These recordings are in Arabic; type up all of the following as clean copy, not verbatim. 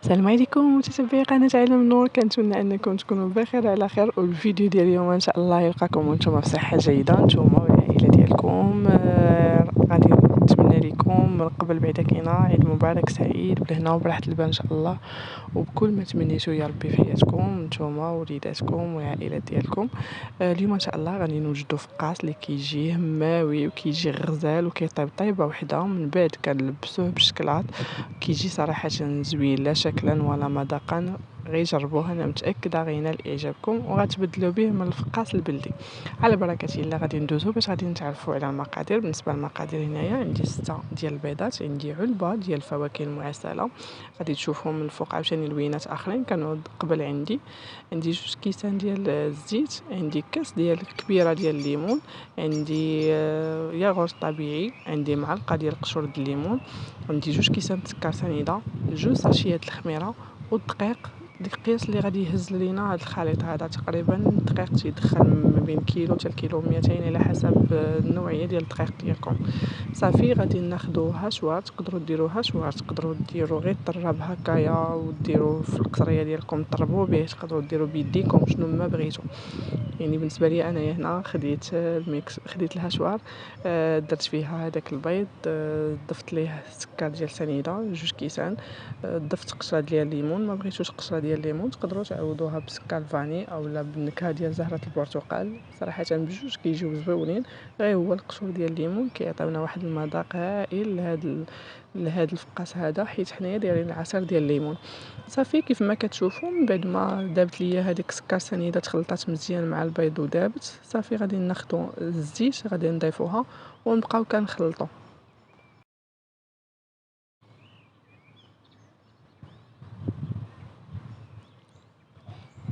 السلام عليكم متتبعي قناة عالم النور، كنتمنى انكم تكونوا بخير على خير. والفيديو ديال اليوم ان شاء الله يلقاكم وانتم بصحه جيده نتوما والعائله ديالكم. غادي نتمنى لكم من قبل بعدا كاينه عيد مبارك سعيد بالهنا وبراحه البال ان شاء الله، وبكل ما تمنيتو يا ربي في حياتكم نتوما ووليداتكم والعائلات ديالكم. اليوم ان شاء الله غادي نوجدوا فقاس اللي كيجي هماوي وكيجي غزال وكيطيب طيبه وحده، من بعد كنلبسوه بالشكلاط. كيجي صراحه زوين لا شكلا ولا مذاقا، غير جربوه انا متاكده غينال اعجابكم وغتبدلوا به من الفقاس البلدي. على بركه الله غادي ندوزو باش غادي نتعرفوا على المقادير. بالنسبه للمقادير هنايا عندي 6 ديال البيضات، عندي علبه ديال الفواكه المعسله، غادي تشوفوا من الفوق عاوتاني لوينات اخرين كانوا قبل. عندي 2 كيسان ديال الزيت، عندي كاس ديال كبيره ديال الليمون، عندي ياغورت طبيعي، عندي معلقه ديال قشور الليمون، عندي 2 كيسان سكر سنيده، 2 ساشيات الخميره، والدقيق. القياس اللي غادي يهز لينا هذا الخليط هذا تقريبا الدقيق تيدخل ما بين كيلو حتى كيلو 200 على حسب النوعيه ديال الدقيق ديالكم. صافي غادي ناخذوا هشوار، تقدروا ديروا هشوار، تقدروا ديروا غير طراب هكايا وديروا في القصريه ديالكم طربوا به، تقدروا ديروا بيديكم شنو ما بغيتو. يعني بالنسبه لي انايا هنا خديت الميكس، خديت الهشوار، درت فيها هذاك البيض، ضفت ليه السكر ديال سنيده 2 كيسان، ضفت قشره ديال الليمون. ما بغيتوش قشره ديال الليمون تقدروا تعوضوها بسكر فاني اولا بالنكهه ديال زهره البرتقال، صراحه بجوج كيجيو زويونين. غير هو القشور ديال الليمون كيعطيونا واحد المذاق هائل لهاد الفقاس هذا، حيت حنايا دايرين العصير ديال الليمون. صافي كيف ما كتشوفوا من بعد ما دابت ليا هذيك السكر سنيده تخلطات مزيان مع البيض ودابت، صافي غادي ناخذوا الزيت غادي نضيفوها ونبقاو كنخلطوا.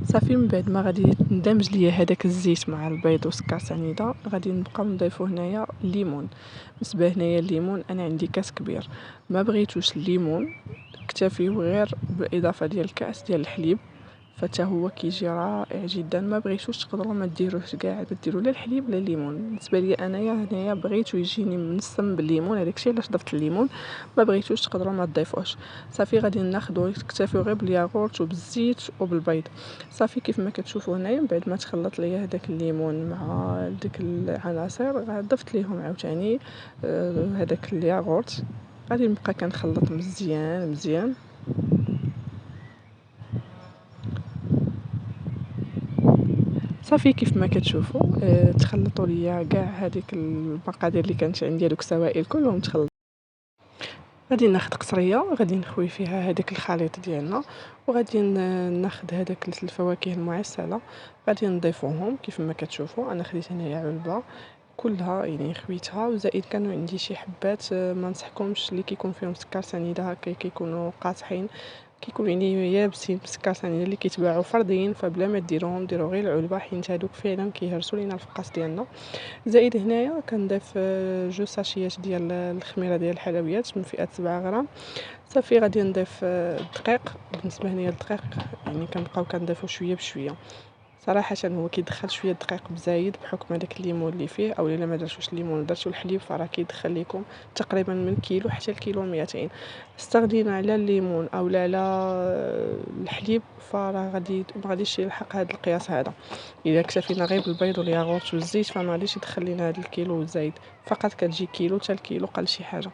صافي من بعد ما غادي ندمج ليا هذاك الزيت مع البيض وسكر سنيده، غادي نبقاو نضيفو هنايا الليمون. بالنسبه هنايا الليمون انا عندي كاس كبير، ما بغيتوش الليمون اكتفيو غير بالاضافه ديال كاس ديال الحليب، فتا هو كيجي رائع جدا. ما بغيتوش تقدروا ما ديروش كاع، ديروا لا الحليب لا الليمون. بالنسبه لي انايا هنايا بغيتو يجيني منسم بالليمون، هذاك الشيء علاش ضفت الليمون. ما بغيتوش تقدروا ما تضيفوش. صافي غادي ناخذوا نكتفيو غير بالياغورت وبالزيت وبالبيض. صافي كيف ما كتشوفوا هنايا من بعد ما تخلط ليا هذاك الليمون مع ديك العناصر، ضفت ليهم عاوتاني هذاك الياغورت. غادي نبقى كنخلط مزيان مزيان. صافي كيف ما كتشوفوا تخلطوا ليا كاع هذيك المقادير اللي كانت عندي، هذوك السوائل كلهم تخلط. غادي ناخذ قصريه غادي نخوي فيها هذاك الخليط ديالنا، وغادي ناخذ هذاك الفواكه المعسله غادي نضيفوهم. كيف ما كتشوفوا انا خديت هنايا علبه كلها يعني خويتها، وزائد كانوا عندي شي حبات ما نصحكمش اللي كيكون فيهم سكر سنيده هكا كيكونوا قاصحين، كيكون يعني يابسين بالسكر سنيده اللي كيتباعوا فرديين، فبلا ما ديروهم ديروا غير العلبه حيت هذوك فعلا كيهرسوا لينا الفقاس ديالنا. زائد هنايا كنضيف 2 ساشيات ديال الخميره ديال الحلويات من فئه 7 غرام. صافي غادي نضيف الدقيق. بالنسبه هنايا الدقيق يعني كنبقاو كنضيفو شويه بشويه، صراحه هو كيدخل شويه الدقيق بزايد بحكم هذاك الليمون اللي فيه، او الا ما درتوش الليمون درتو الحليب فراه كيدخل لكم تقريبا من كيلو حتى الكيلو 200. استغنينا على الليمون او لا على الحليب فراه ما غاديش يلحق هذا القياس هذا. اذا اكتفينا غير بالبيض والياغورت والزيت فما غاديش يدخل لنا هذا الكيلو وزايد، فقط كتجي كيلو حتى الكيلو قل شي حاجه.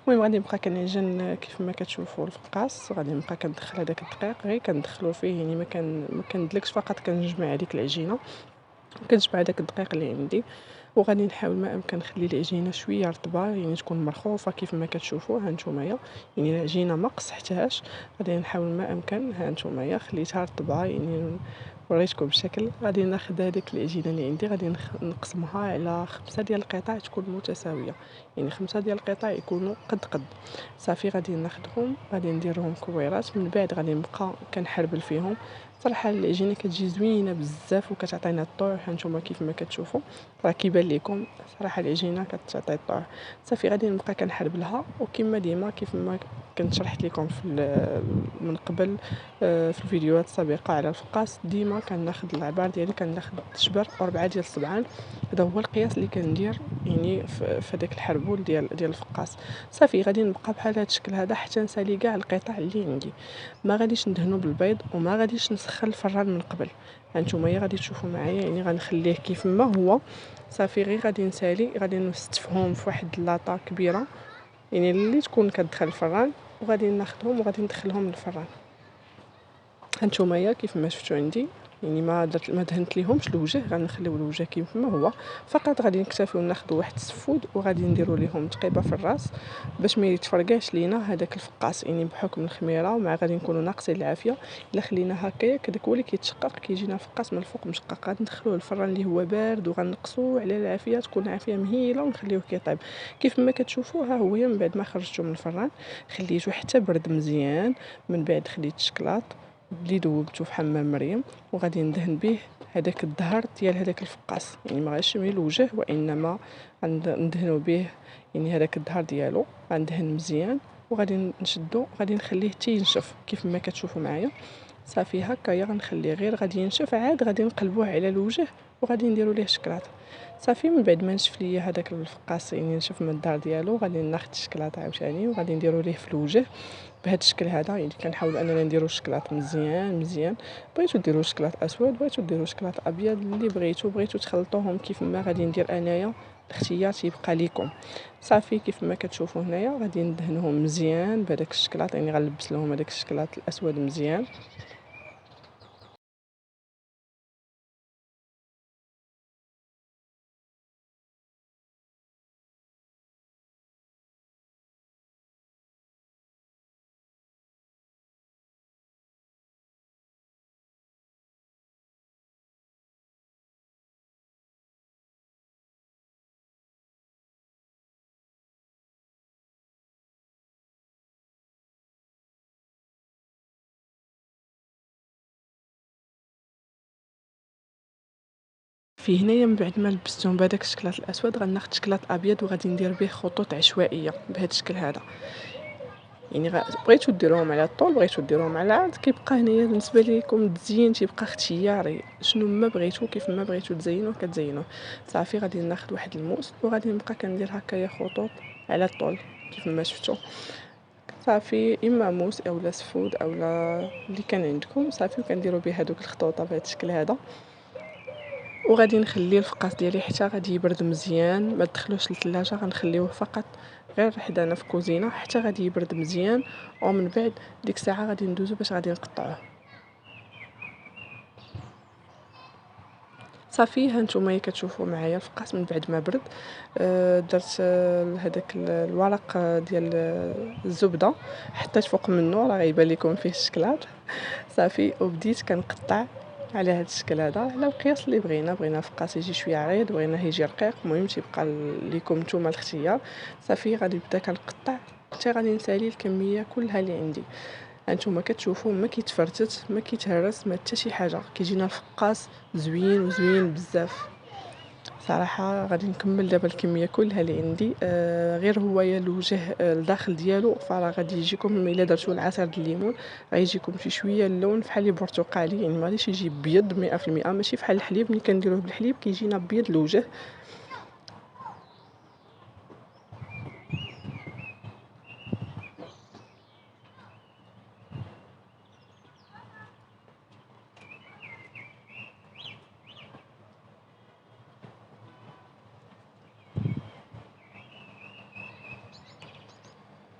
المهم غادي نبقى كنعجن كيف ما كتشوفوا الفقاس، غادي نبقى كندخل هذاك الدقيق غير كندخلو فيه، يعني ما كندلكش، فقط كنجمع هذيك العجينه، كنجمع داك الدقيق اللي عندي. وغادي نحاول ما امكن نخلي العجينه شويه رطبه، يعني تكون مرخوفه كيف ما كتشوفوا ها نتوما، يعني العجينه ما قصحتهاش. غادي نحاول ما امكن ها نتوما خليتها رطبه، يعني وريتكم الشكل. غادي ناخذ هذيك العجينه اللي عندي غادي نقسمها على 5 ديال القطع تكون متساويه، يعني 5 ديال القطع يكونوا قد. صافي غادي ناخذهم غادي نديرهم كويرات، من بعد غادي نبقى كنحربل فيهم. صراحه العجينه كتجي زوينه بزاف وكتعطينا الطوح، هانتوما كيف ما كتشوفوا راه كيبان لكم صراحه العجينه كتعطي الطوح. صافي غادي نبقى كنحربلها، وكما ديما كيف ما كنت شرحت لكم من قبل في الفيديوهات السابقه على الفقاس، ديما كناخذ العبار ديالي كناخذ تشبر 4 ديال الصبعان. هذا هو القياس اللي كندير يعني في هذاك الحربول ديال الفقاس. الفقاس. صافي غادي نبقى بحال هذا الشكل هذا حتى نسالي كاع القطع اللي عندي. ما غاديش ندهنو بالبيض وما غاديش نسخن الفران من قبل. هانتوما غادي تشوفوا معايا، يعني غنخليه كيف ما هو. صافي غير غادي نسالي، غادي نستفهم في واحد لاطا كبيره يعني اللي تكون كتدخل الفران، وغادي ناخذهم وغادي ندخلهم للفران. هانتوما كيف ما شفتوا عندي، يعني ما دهنت ليهمش الوجه، غنخليو الوجه كيف ما هو فقط. غادي نكتفيو ناخذوا واحد السفود وغادي نديروا ليهم تقيبه في الراس باش ما يتفرقاش لينا هذاك الفقاس، يعني بحكم الخميره ومع غادي نكونوا ناقصين العافيه. الا خلينا هكايا داك هو اللي كيتشقق كيجينا الفقاس من الفوق مشقق. غادي ندخلوه للفران اللي هو بارد وغنقصوه على العافيه، تكون عافيه مهيله ونخليوه كيطيب. كيف ما كتشوفوا ها هو من بعد ما خرجته من الفران خليته حتى برد مزيان. من بعد خديت الشكلاط اللي ذوبته في حمام مريم وغادي ندهن به هذاك الظهر ديال هذاك الفقاس، يعني ما غاش من الوجه وانما ندهنوا به يعني هذاك الظهر ديالو. غندهن مزيان وغادي نشدو، غادي نخليه حتى ينشف كيف ما كتشوفوا معايا. صافي هكايا غنخليه غير غادي ينشف، عاد غادي نقلبوه على الوجه وغادي نديروا ليه الشكلاط. صافي من بعد ما نشف ليا هذاك الفقاس يعني نشف من الدار ديالو، غادي ناخذ الشكلاط عاوتاني وغادي نديروا ليه في الوجه بهذا الشكل هذا. يعني كنحاول اننا نديروا الشكلاط مزيان مزيان. بغيتو ديروا شكلاط اسود، بغيتو ديروا شكلاط ابيض، اللي بغيتو تخلطوهم كيف ما غادي ندير انايا، الاختيار تيبقى ليكم. صافي كيف ما كتشوفوا هنايا غادي ندهنهم مزيان بهذاك الشكلاط، يعني غنلبس لهم هذاك الشكلاط الاسود مزيان. في هنايا من بعد ما لبستهم بهذاك الشكلاط الاسود غناخذ شكلاط ابيض وغادي ندير به خطوط عشوائيه بهذا الشكل هذا. يعني بغيتو ديروهم على الطول، بغيتو ديروهم على العرض، كيبقى هنايا بالنسبه ليكم التزيين تيبقى اختياري، شنو ما بغيتو كيف ما بغيتو تزينوه كتزينوه. صافي غادي ناخذ واحد الموس وغادي نبقى كندير هكايا خطوط على الطول كيف ما شفتوا. صافي اما موس اولا سفود اولا اللي كان عندكم، صافي وكنديروا به هذوك الخطوطه بهذا الشكل هذا. وغادي نخلي الفقاس ديالي حتى غادي يبرد مزيان، ما تدخلوش للثلاجه، غنخليوه فقط غير حدانا في الكوزينه حتى غادي يبرد مزيان. ومن بعد ديك الساعه غادي ندوزو باش غادي نقطعوه. صافي هانتوما كتشوفوا معايا الفقاس من بعد ما برد. درت هذاك الورق ديال الزبده حطيت فوق منه، راه غيبان لكم فيه الشكلاط. صافي وبديت كنقطع على هذا الشكل هذا على القياس اللي بغينا فقاس يجي شويه عريض، بغينا يجي رقيق، المهم تيبقى ليكم نتوما الاختيار. صافي غادي نبدا كنقطع حتى غادي نسالي الكميه كلها اللي عندي. هانتوما كتشوفوا ما كيتفرتت ما كيتهرس ما حتى شي حاجه، كيجينا الفقاس زوين وزوين بزاف صراحه. غادي نكمل دابا الكميه كلها اللي عندي. غير هو الوجه الداخل ديالو فراه غادي يجيكم الا درتو العصير ديال الليمون غيجيكم شي شويه اللون فحال البرتقالي، يعني ما غاديش يجي بيض 100%، ماشي بحال الحليب ملي كنديروه بالحليب كيجينا بيض الوجه.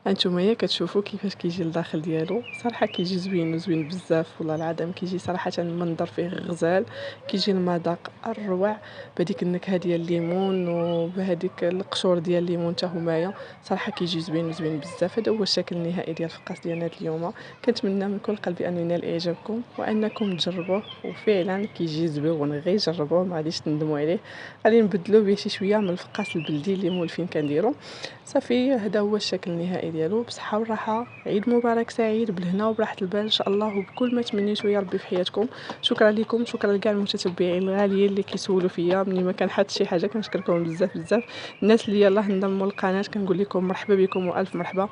هانتوما كتشوفوا كيفاش كيجي الداخل ديالو، صراحه كيجي زوين وزوين بزاف والله العظيم. كيجي صراحه المنظر فيه غزال، كيجي المذاق الروع بهذيك النكهه ديال الليمون وبهذيك القشور ديال الليمون حتى همايا. صراحه كيجي زوين وزوين بزاف. هذا هو الشكل النهائي ديال الفقاس ديالنا اليوم. كنتمنى من كل قلبي انه ينال اعجابكم وانكم تجربوه، وفعلا كيجي زوين، غير جربوه ما غاديش تندموا عليه. غادي نبدلو به شي شويه من الفقاس البلدي اللي مولفين كنديرو. صافي هذا هو الشكل النهائي ديالو. بصحه والراحه، عيد مبارك سعيد بالهنا وبراحه البال ان شاء الله وبكل ما تمنيتو يا ربي في حياتكم. شكرا لكم، شكرا لكاع المتتبعين الغاليين اللي كيسولوا فيا ملي ما كنحط شي حاجه. كنشكركم بزاف بزاف. الناس اللي يلاه انضموا للقناه كنقول لكم مرحبا بكم والف مرحبا.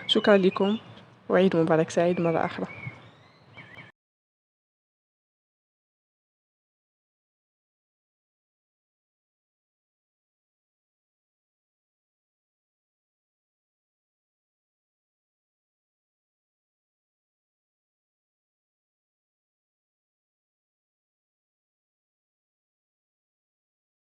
شكرا لكم وعيد مبارك سعيد مره اخرى.